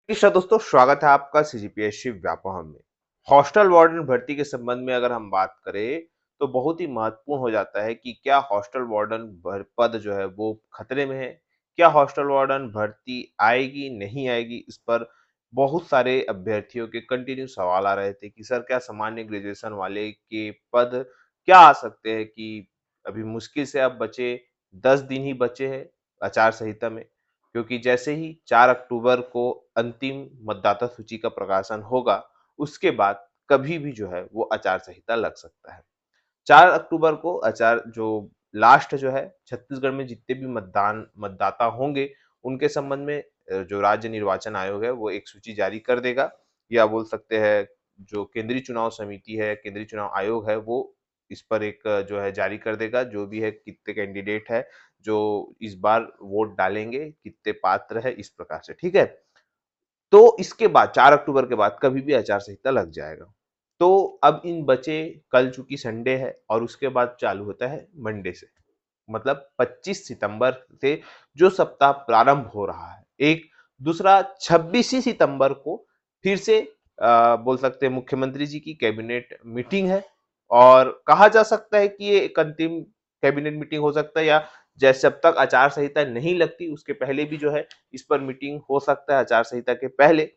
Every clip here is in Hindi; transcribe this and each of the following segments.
नमस्कार दोस्तों, स्वागत है आपका सीजीपीएससी व्यापम में। हॉस्टल वार्डन भर्ती के संबंध में अगर हम बात करें तो बहुत ही महत्वपूर्ण हो जाता है कि क्या हॉस्टल वार्डन पद जो है वो खतरे में है। क्या हॉस्टल वार्डन भर्ती आएगी नहीं आएगी, इस पर बहुत सारे अभ्यर्थियों के कंटिन्यू सवाल आ रहे थे कि सर क्या सामान्य ग्रेजुएशन वाले के पद क्या आ सकते हैं कि अभी मुश्किल से अब बचे 10 दिन ही बचे हैं आचार संहिता में, क्योंकि जैसे ही 4 अक्टूबर को अंतिम मतदाता सूची का प्रकाशन होगा, उसके बाद कभी भी जो है वो आचार संहिता लग सकता है। 4 अक्टूबर को आचार जो लास्ट जो है छत्तीसगढ़ में जितने भी मतदाता होंगे, उनके संबंध में जो राज्य निर्वाचन आयोग है वो एक सूची जारी कर देगा, या बोल सकते हैं जो केंद्रीय चुनाव समिति है, केंद्रीय चुनाव आयोग है, वो इस पर एक जो है जारी कर देगा, जो भी है कितने कैंडिडेट है जो इस बार वोट डालेंगे, कितने पात्र है, इस प्रकार से, ठीक है? तो इसके बाद 4 अक्टूबर के बाद कभी भी आचार संहिता लग जाएगा। तो अब इन बचे, कल चूँकि संडे है और उसके बाद चालू होता है मंडे से, मतलब 25 सितंबर से जो सप्ताह प्रारंभ हो रहा है। एक दूसरा 26 ही सितंबर को फिर से बोल सकते हैं मुख्यमंत्री जी की कैबिनेट मीटिंग है, और कहा जा सकता है कि ये एक अंतिम कैबिनेट मीटिंग हो सकता है, या जैसे जब तक आचार संहिता नहीं लगती उसके पहले भी जो है इस पर मीटिंग हो सकता है, आचार संहिता के पहले।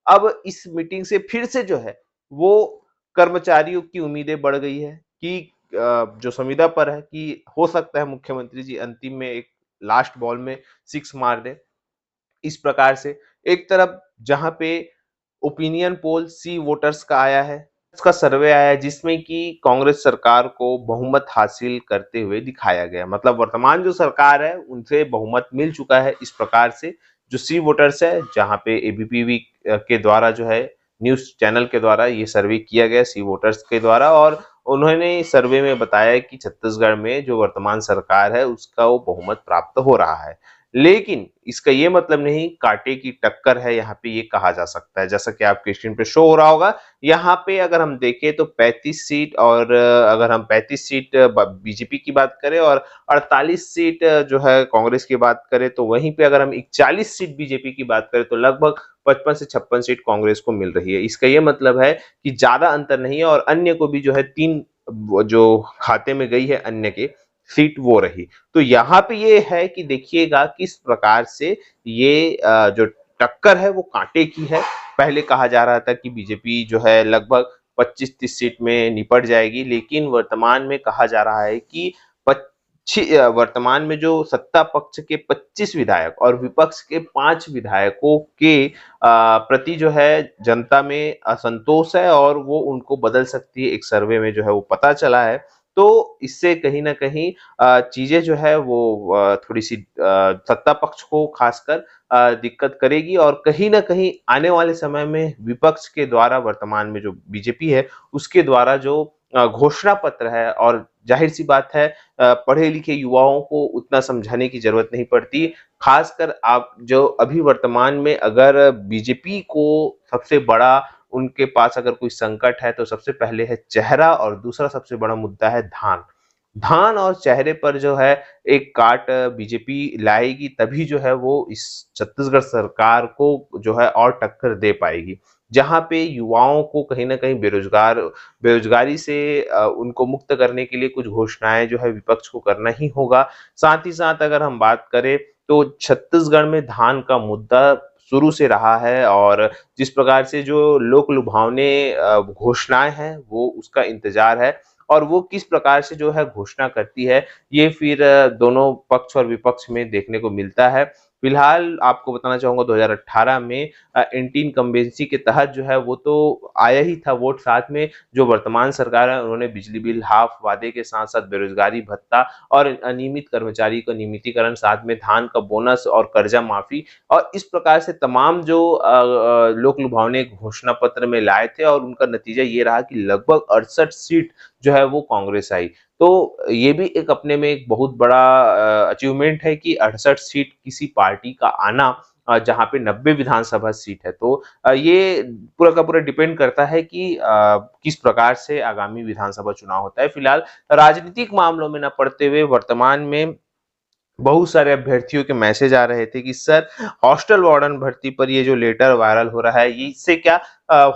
अब इस मीटिंग से फिर से जो है वो कर्मचारियों की उम्मीदें बढ़ गई है कि जो संविदा पर है कि हो सकता है मुख्यमंत्री जी अंतिम में एक लास्ट बॉल में सिक्स मार दें। इस प्रकार से एक तरफ जहां पे ओपिनियन पोल सी वोटर्स का आया है, इसका सर्वे आया है जिसमें कि कांग्रेस सरकार को बहुमत हासिल करते हुए दिखाया गया, मतलब वर्तमान जो सरकार है उनसे बहुमत मिल चुका है। इस प्रकार से जो सी वोटर्स है, जहां पे एबीपी के द्वारा जो है न्यूज चैनल के द्वारा ये सर्वे किया गया सी वोटर्स के द्वारा, और उन्होंने सर्वे में बताया कि छत्तीसगढ़ में जो वर्तमान सरकार है उसका वो बहुमत प्राप्त हो रहा है। लेकिन इसका ये मतलब नहीं कांटे की टक्कर है, यहाँ पे ये कहा जा सकता है, जैसा कि आपके स्क्रीन पे शो हो रहा होगा। यहाँ पे अगर हम देखें तो 35 सीट, और अगर हम 35 सीट बीजेपी की बात करें और 48 सीट जो है कांग्रेस की बात करें, तो वहीं पे अगर हम 41 सीट बीजेपी की बात करें तो लगभग 55 से 56 सीट कांग्रेस को मिल रही है। इसका ये मतलब है कि ज्यादा अंतर नहीं है, और अन्य को भी जो है 3 जो खाते में गई है अन्य के सीट वो रही। तो यहाँ पे ये है कि देखिएगा किस प्रकार से ये जो टक्कर है वो कांटे की है। पहले कहा जा रहा था कि बीजेपी जो है लगभग 25-30 सीट में निपट जाएगी, लेकिन वर्तमान में कहा जा रहा है कि वर्तमान में जो सत्ता पक्ष के 25 विधायक और विपक्ष के 5 विधायकों के प्रति जो है जनता में असंतोष है, और वो उनको बदल सकती है, एक सर्वे में जो है वो पता चला है। तो इससे कहीं ना कहीं चीजें जो है वो थोड़ी सी सत्ता पक्ष को खासकर दिक्कत करेगी, और कहीं ना कहीं आने वाले समय में विपक्ष के द्वारा, वर्तमान में जो बीजेपी है उसके द्वारा जो घोषणा पत्र है, और जाहिर सी बात है पढ़े लिखे युवाओं को उतना समझाने की जरूरत नहीं पड़ती। खासकर आप जो अभी वर्तमान में अगर बीजेपी को सबसे बड़ा उनके पास अगर कोई संकट है तो सबसे पहले है चेहरा, और दूसरा सबसे बड़ा मुद्दा है धान। धान और चेहरे पर जो है एक काट बीजेपी लाएगी, तभी जो है वो इस छत्तीसगढ़ सरकार को जो है और टक्कर दे पाएगी, जहां पे युवाओं को कहीं ना कहीं बेरोजगारी से उनको मुक्त करने के लिए कुछ घोषणाएं जो है विपक्ष को करना ही होगा। साथ ही साथ अगर हम बात करें तो छत्तीसगढ़ में धान का मुद्दा शुरू से रहा है, और जिस प्रकार से जो लोक लुभावने घोषणाएं हैं वो उसका इंतजार है, और वो किस प्रकार से जो है घोषणा करती है, ये फिर दोनों पक्ष और विपक्ष में देखने को मिलता है। फिलहाल आपको बताना चाहूंगा 2018 में एंटी इनकम्बेंसी के तहत जो है वो तो आया ही था वोट, साथ में जो वर्तमान सरकार है उन्होंने बिजली बिल हाफ वादे के साथ साथ बेरोजगारी भत्ता और अनियमित कर्मचारी का नियमितीकरण, साथ में धान का बोनस और कर्जा माफी, और इस प्रकार से तमाम जो लोक लुभावने घोषणा पत्र में लाए थे, और उनका नतीजा ये रहा कि लगभग 68 सीट जो है वो कांग्रेस आई। तो ये भी एक अपने में एक बहुत बड़ा अचीवमेंट है कि 68 सीट किसी पार्टी का आना, जहां पे 90 विधानसभा सीट है। तो ये पूरा का पूरा डिपेंड करता है कि किस प्रकार से आगामी विधानसभा चुनाव होता है। फिलहाल राजनीतिक मामलों में न पड़ते हुए वर्तमान में बहुत सारे अभ्यर्थियों के मैसेज आ रहे थे कि सर हॉस्टल वार्डन भर्ती पर ये जो लेटर वायरल हो रहा है ये इससे क्या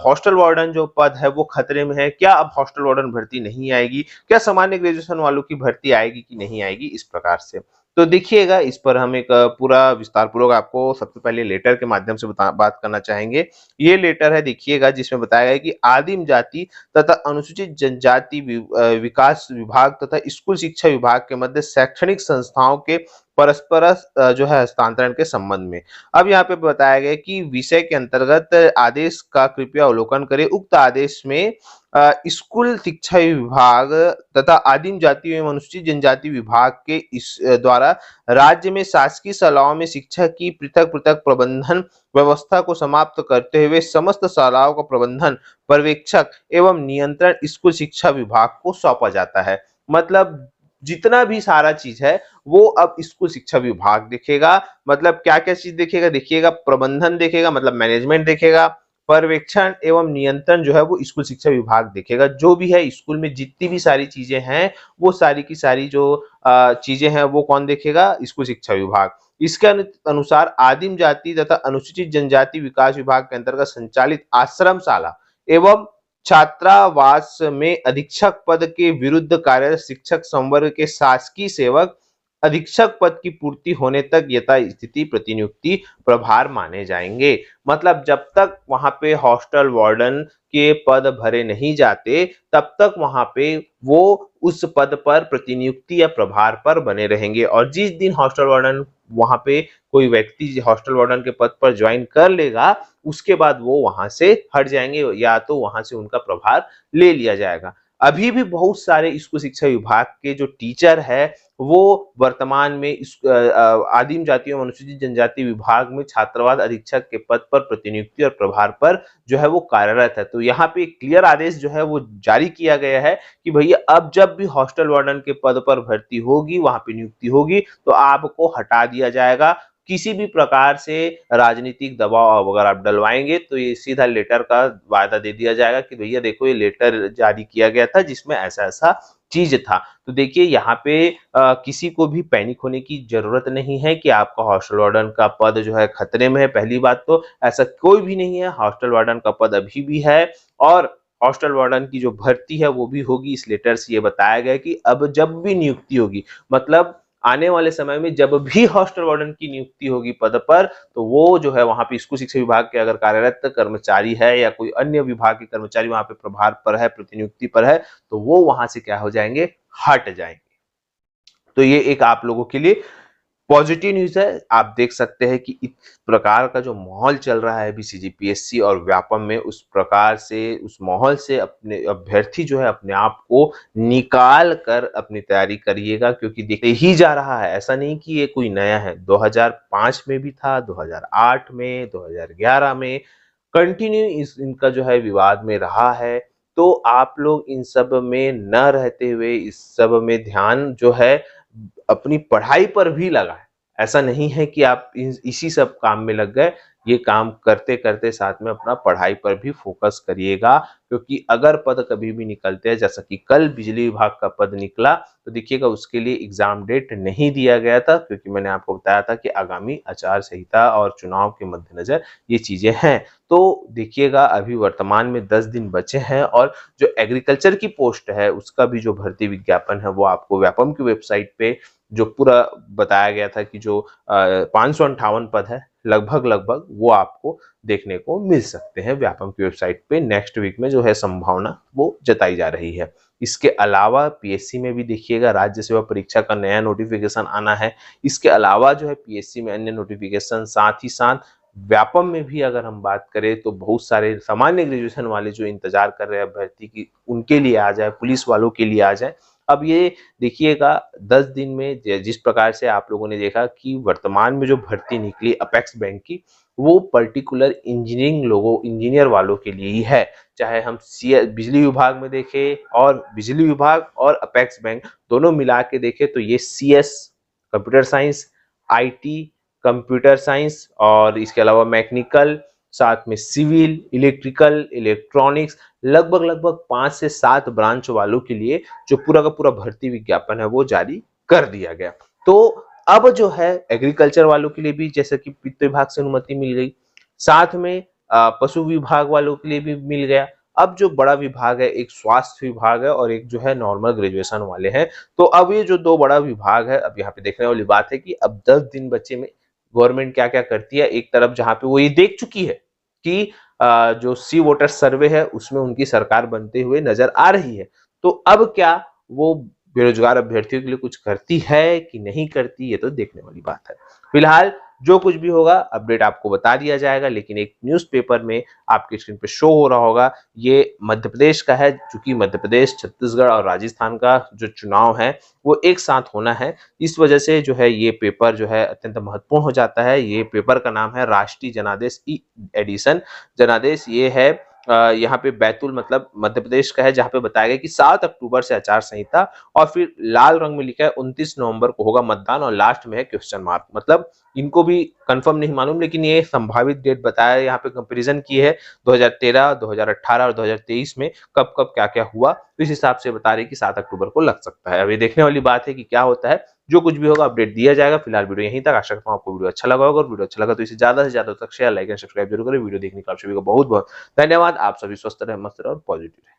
हॉस्टल वार्डन जो पद है वो खतरे में है, क्या अब हॉस्टल वार्डन भर्ती नहीं आएगी, क्या सामान्य ग्रेजुएशन वालों की भर्ती आएगी कि नहीं आएगी, इस प्रकार से। तो देखिएगा इस पर हम एक पूरा विस्तार पूर्वक आपको सबसे पहले लेटर के माध्यम से बात करना चाहेंगे। ये लेटर है देखिएगा जिसमें बताया गया है कि आदिम जाति तथा अनुसूचित जनजाति विकास विभाग तथा स्कूल शिक्षा विभाग के मध्य शैक्षणिक संस्थाओं के परस्पर जो है हस्तांतरण के संबंध में। अब यहाँ पे बताया गया कि विषय के अंतर्गत आदेश का कृपया अवलोकन करें। उक्त आदेश में स्कूल शिक्षा विभाग तथा आदिम जाति एवं अनुसूचित जनजाति विभाग के इस द्वारा राज्य में शासकीय शालाओं में शिक्षा की पृथक पृथक प्रबंधन व्यवस्था को समाप्त करते हुए समस्त शालाओं का प्रबंधन पर्यवेक्षक एवं नियंत्रण स्कूल शिक्षा विभाग को सौंपा जाता है। मतलब जितना भी सारा चीज है वो अब स्कूल शिक्षा विभाग देखेगा। मतलब क्या क्या चीज देखेगा, देखिएगा प्रबंधन देखेगा, मतलब मैनेजमेंट देखेगा, पर्यवेक्षण एवं नियंत्रण जो है वो स्कूल शिक्षा विभाग देखेगा। जो भी है स्कूल में जितनी भी सारी चीजें हैं वो सारी की सारी जो चीजें हैं वो कौन देखेगा, स्कूल शिक्षा विभाग। इसके अनुसार आदिम जाति तथा अनुसूचित जनजाति विकास विभाग के अंतर्गत संचालित आश्रमशाला एवं छात्रावास में अधीक्षक पद के विरुद्ध कार्यरत शिक्षक संवर्ग के शासकीय सेवक अधीक्षक पद की पूर्ति होने तक यथास्थिति प्रतिनियुक्ति प्रभार माने जाएंगे। मतलब जब तक वहां पे हॉस्टल वार्डन के पद भरे नहीं जाते तब तक वहां पे वो उस पद पर प्रतिनियुक्ति या प्रभार पर बने रहेंगे, और जिस दिन हॉस्टल वार्डन वहां पे कोई व्यक्ति हॉस्टल वार्डन के पद पर ज्वाइन कर लेगा उसके बाद वो वहां से हट जाएंगे या तो वहां से उनका प्रभार ले लिया जाएगा। अभी भी बहुत सारे स्कूल शिक्षा विभाग के जो टीचर है वो वर्तमान में आदिम जाति एवं अनुसूचित जनजाति विभाग में छात्रावास अधीक्षक के पद पर प्रतिनियुक्ति और प्रभार पर जो है वो कार्यरत है। तो यहाँ पे एक क्लियर आदेश जो है वो जारी किया गया है कि भैया अब जब भी हॉस्टल वार्डन के पद पर भर्ती होगी, वहां पे नियुक्ति होगी, तो आपको हटा दिया जाएगा। किसी भी प्रकार से राजनीतिक दबाव अगर आप डलवाएंगे तो ये सीधा लेटर का वायदा दे दिया जाएगा कि भैया देखो ये लेटर जारी किया गया था जिसमें ऐसा ऐसा चीज था। तो देखिए यहाँ पे किसी को भी पैनिक होने की जरूरत नहीं है कि आपका हॉस्टल वार्डन का पद जो है खतरे में है। पहली बात तो ऐसा कोई भी नहीं है, हॉस्टल वार्डन का पद अभी भी है और हॉस्टल वार्डन की जो भर्ती है वो भी होगी। इस लेटर से ये बताया गया कि अब जब भी नियुक्ति होगी, मतलब आने वाले समय में जब भी हॉस्टल वार्डन की नियुक्ति होगी पद पर, तो वो जो है वहां पे स्कूल शिक्षा विभाग के अगर कार्यरत कर्मचारी है या कोई अन्य विभाग के कर्मचारी वहां पे प्रभार पर है, प्रतिनियुक्ति पर है, तो वो वहां से क्या हो जाएंगे, हट जाएंगे। तो ये एक आप लोगों के लिए पॉजिटिव न्यूज है। आप देख सकते हैं कि इस प्रकार का जो माहौल चल रहा है अभी सीजीपीएससी और व्यापम में, उस प्रकार से उस माहौल से अपने अभ्यर्थी जो है अपने आप को निकाल कर अपनी तैयारी करिएगा, क्योंकि देखते ही जा रहा है। ऐसा नहीं कि ये कोई नया है, 2005 में भी था, 2008 में, 2011 में कंटिन्यू इनका जो है विवाद में रहा है। तो आप लोग इन सब में न रहते हुए इस सब में ध्यान जो है अपनी पढ़ाई पर भी लगाएं। ऐसा नहीं है कि आप इसी सब काम में लग गए। ये काम करते करते साथ में अपना पढ़ाई पर भी फोकस करिएगा, क्योंकि अगर पद कभी भी निकलते हैं, जैसा कि कल बिजली विभाग का पद निकला, तो देखिएगा उसके लिए एग्जाम डेट नहीं दिया गया था, क्योंकि मैंने आपको बताया था कि आगामी आचार संहिता और चुनाव के मद्देनजर ये चीजें हैं। तो देखिएगा अभी वर्तमान में 10 दिन बचे हैं और जो एग्रीकल्चर की पोस्ट है उसका भी जो भर्ती विज्ञापन है वो आपको व्यापम की वेबसाइट पे जो पूरा बताया गया था कि जो 558 पद है लगभग वो आपको देखने को मिल सकते हैं व्यापम की वेबसाइट पे। नेक्स्ट वीक में जो है संभावना वो जताई जा रही है। इसके अलावा पीएससी में भी देखिएगा राज्य सेवा परीक्षा का नया नोटिफिकेशन आना है। इसके अलावा जो है पीएससी में अन्य नोटिफिकेशन, साथ ही साथ व्यापम में भी अगर हम बात करें तो बहुत सारे सामान्य ग्रेजुएशन वाले जो इंतजार कर रहे हैं भर्ती की, उनके लिए आ जाए, पुलिस वालों के लिए आ जाए। अब ये देखिएगा 10 दिन में जिस प्रकार से आप लोगों ने देखा कि वर्तमान में जो भर्ती निकली अपेक्स बैंक की, वो पर्टिकुलर इंजीनियर वालों के लिए ही है। चाहे हम बिजली विभाग में देखें और बिजली विभाग और अपेक्स बैंक दोनों मिला के देखें तो ये CS computer science, IT computer science और इसके अलावा मैकेनिकल, साथ में सिविल, इलेक्ट्रिकल, इलेक्ट्रॉनिक्स, लगभग 5 से 7 ब्रांच वालों के लिए जो पूरा का पूरा भर्ती विज्ञापन है वो जारी कर दिया गया। तो अब जो है एग्रीकल्चर वालों के लिए भी जैसे कि वित्त विभाग से अनुमति मिल गई, साथ में पशु विभाग वालों के लिए भी मिल गया। अब जो बड़ा विभाग है, एक स्वास्थ्य विभाग है और एक जो है नॉर्मल ग्रेजुएशन वाले हैं। तो अब ये जो दो बड़ा विभाग है, अब यहाँ पे देखने वाली बात है कि अब 10 दिन बचे में गवर्नमेंट क्या क्या करती है। एक तरफ जहां पे वो ये देख चुकी है कि जो सी वोटर सर्वे है उसमें उनकी सरकार बनते हुए नजर आ रही है, तो अब क्या वो बेरोजगार अभ्यर्थियों के लिए कुछ करती है कि नहीं करती, ये तो देखने वाली बात है। फिलहाल जो कुछ भी होगा अपडेट आपको बता दिया जाएगा, लेकिन एक न्यूज़पेपर में आपकी स्क्रीन पे शो हो रहा होगा, ये मध्य प्रदेश का है, चूंकि मध्य प्रदेश, छत्तीसगढ़ और राजस्थान का जो चुनाव है वो एक साथ होना है। इस वजह से जो है ये पेपर जो है अत्यंत महत्वपूर्ण हो जाता है। ये पेपर का नाम है राष्ट्रीय जनादेश ई एडिशन। जनादेश ये है यहाँ पे बैतूल मतलब मध्य प्रदेश का है, जहाँ पे बताया गया कि 7 अक्टूबर से आचार संहिता, और फिर लाल रंग में लिखा है 29 नवंबर को होगा मतदान, और लास्ट में है क्वेश्चन मार्क। मतलब इनको भी कंफर्म नहीं मालूम, लेकिन ये संभावित डेट बताया है। यहाँ पे कंपैरिजन की है 2013, 2018 और 2023 में कब कब क्या क्या हुआ, तो इस हिसाब से बता रहे कि 7 अक्टूबर को लग सकता है। अब ये देखने वाली बात है कि क्या होता है। जो कुछ भी होगा अपडेट दिया जाएगा। फिलहाल वीडियो यहीं तक। आशा करता हूँ आपको वीडियो अच्छा लगा होगा, और वीडियो अच्छा लगा तो इसे ज्यादा से ज्यादा तक शेयर, लाइक एंड सब्सक्राइब जरूर करें। वीडियो देखने का आप सभी को बहुत बहुत धन्यवाद। आप सभी स्वस्थ रहे, मस्त रहे और पॉजिटिव रहे।